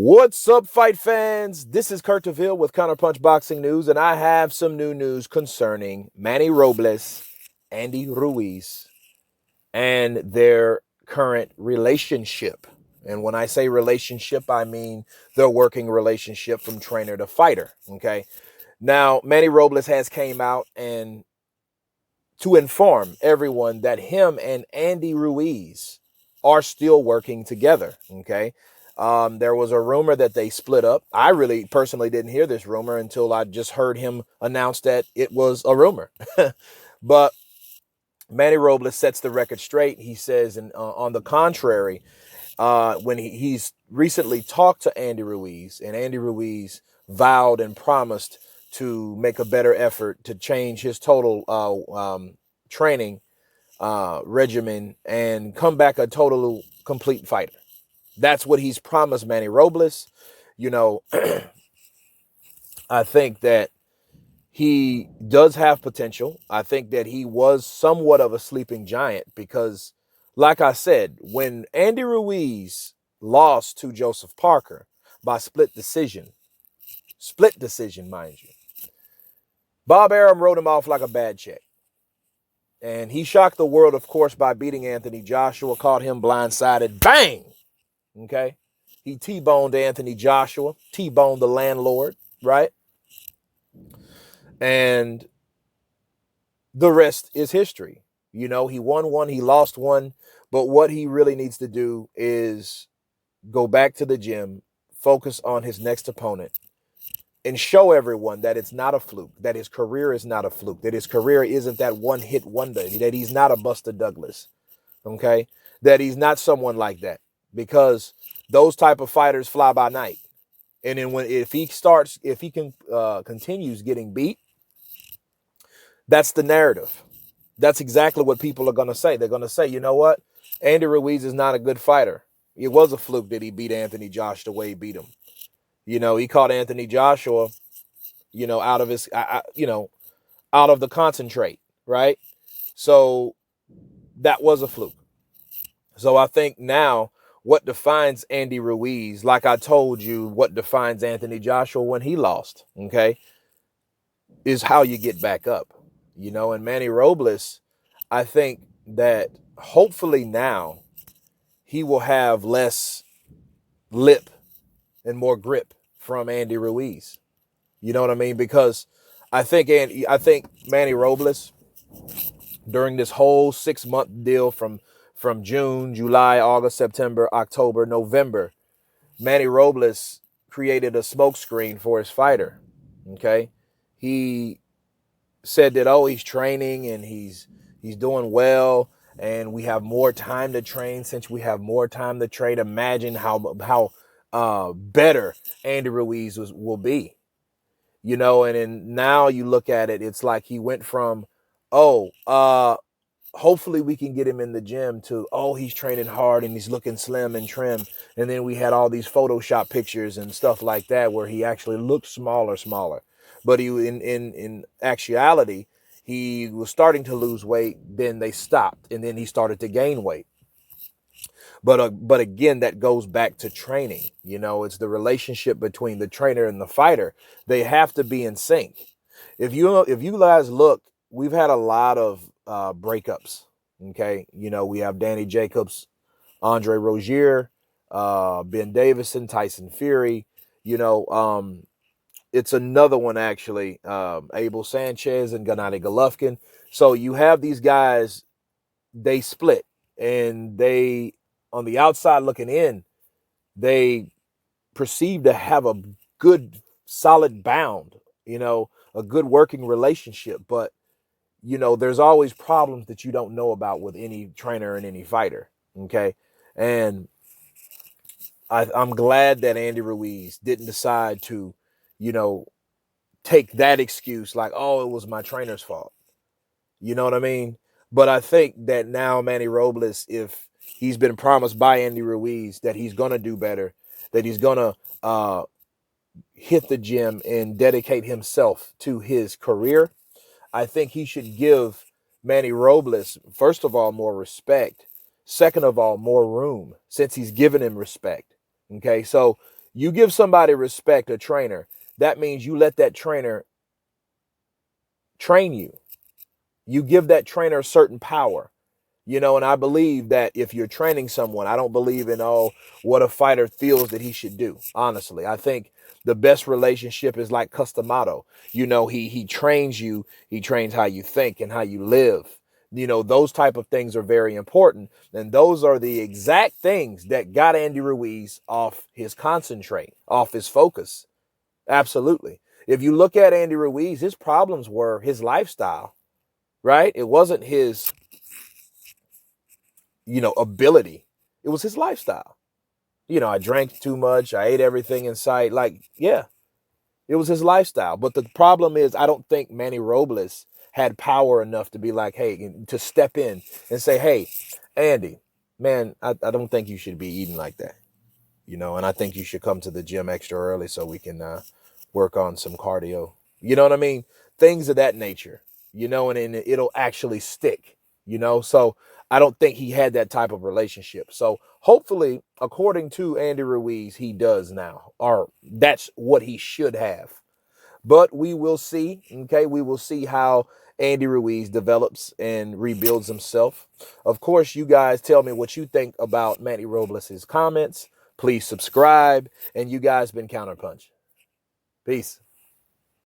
What's up, fight fans? This is Kurt DeVille with Counterpunch Boxing News, and I have some new news concerning Manny Robles, Andy Ruiz, and their current relationship. And when I say relationship, I mean their working relationship from trainer to fighter, okay? Now, Manny Robles has came out and to inform everyone that him and Andy Ruiz are still working together, okay? There was a rumor that they split up. I really personally didn't hear this rumor until I just heard him announce that it was a rumor. But Manny Robles sets the record straight. He says, on the contrary, when he's recently talked to Andy Ruiz, and Andy Ruiz vowed and promised to make a better effort to change his total training regimen and come back a total complete fighter. That's what he's promised Manny Robles. You know, I think that he does have potential. I think that he was somewhat of a sleeping giant because, like I said, when Andy Ruiz lost to Joseph Parker by split decision, mind you, Bob Arum wrote him off like a bad check. And he shocked the world, of course, by beating Anthony Joshua, caught him blindsided. Bang! Okay? He T-boned Anthony Joshua, T-boned the landlord, right? And the rest is history. You know, he won one, he lost one. But what he really needs to do is go back to the gym, focus on his next opponent, and show everyone that it's not a fluke, that his career is not a fluke, that his career isn't that one-hit wonder, that he's not a Buster Douglas, okay? That he's not someone like that, because those type of fighters fly by night. And then if he continues getting beat, that's the narrative. That's exactly what people are going to say. They're going to say, you know what? Andy Ruiz is not a good fighter. It was a fluke that he beat Anthony Josh the way he beat him. You know, he caught Anthony Joshua, you know, out of his, out of the concentrate, right? So that was a fluke. So I think now what defines Andy Ruiz, like I told you, what defines Anthony Joshua when he lost, okay, is how you get back up, you know. And Manny Robles, I think that hopefully now he will have less lip and more grip from Andy Ruiz. You know what I mean? Because I think Manny Robles, during this whole 6-month deal from June, July, August, September, October, November, Manny Robles created a smokescreen for his fighter. Okay? He said that, oh, he's training and he's doing well, and we have more time to train. Since we have more time to train, imagine how better Andy Ruiz will be, you know. And then now you look at it, it's like he went from, hopefully we can get him in the gym, to, oh, he's training hard and he's looking slim and trim. And then we had all these Photoshop pictures and stuff like that where he actually looked smaller. But he, in actuality, he was starting to lose weight. Then they stopped, and then he started to gain weight. But again, that goes back to training. You know, it's the relationship between the trainer and the fighter. They have to be in sync. If you guys look, we've had a lot of breakups. Okay, you know, we have Danny Jacobs, Andre Rozier, Ben Davison, Tyson Fury. You know, it's another one actually, Abel Sanchez and Gennady Golovkin. So you have these guys, they split, and they, on the outside looking in, they perceive to have a good, solid bound, you know, a good working relationship. But, you know, there's always problems that you don't know about with any trainer and any fighter, okay? And I'm glad that Andy Ruiz didn't decide to, you know, take that excuse like, oh, it was my trainer's fault. You know what I mean? But I think that now Manny Robles, if he's been promised by Andy Ruiz that he's going to do better, that he's going to hit the gym and dedicate himself to his career, I think he should give Manny Robles, first of all, more respect. Second of all, more room, since he's given him respect. Okay, so You give somebody respect, a trainer, that means you let that trainer train you. You give that trainer a certain power. And I believe that if you're training someone, I don't believe in, what a fighter feels that he should do. Honestly, I think the best relationship is like customato. He trains you. He trains how you think and how you live. Those type of things are very important. And those are the exact things that got Andy Ruiz off his concentrate, off his focus. Absolutely. If you look at Andy Ruiz, his problems were his lifestyle, right? It wasn't his ability. It was his lifestyle. I drank too much. I ate everything in sight. Like, yeah, it was his lifestyle. But the problem is, I don't think Manny Robles had power enough to be like, hey, to step in and say, hey, Andy, man, I don't think you should be eating like that. And I think you should come to the gym extra early so we can work on some cardio. You know what I mean? Things of that nature, and it'll actually stick, So I don't think he had that type of relationship. So hopefully, according to Andy Ruiz, he does now, or that's what he should have. But we will see. Okay, we will see how Andy Ruiz develops and rebuilds himself. Of course, you guys tell me what you think about Manny Robles' comments. Please subscribe. And you guys been Counterpunch. Peace.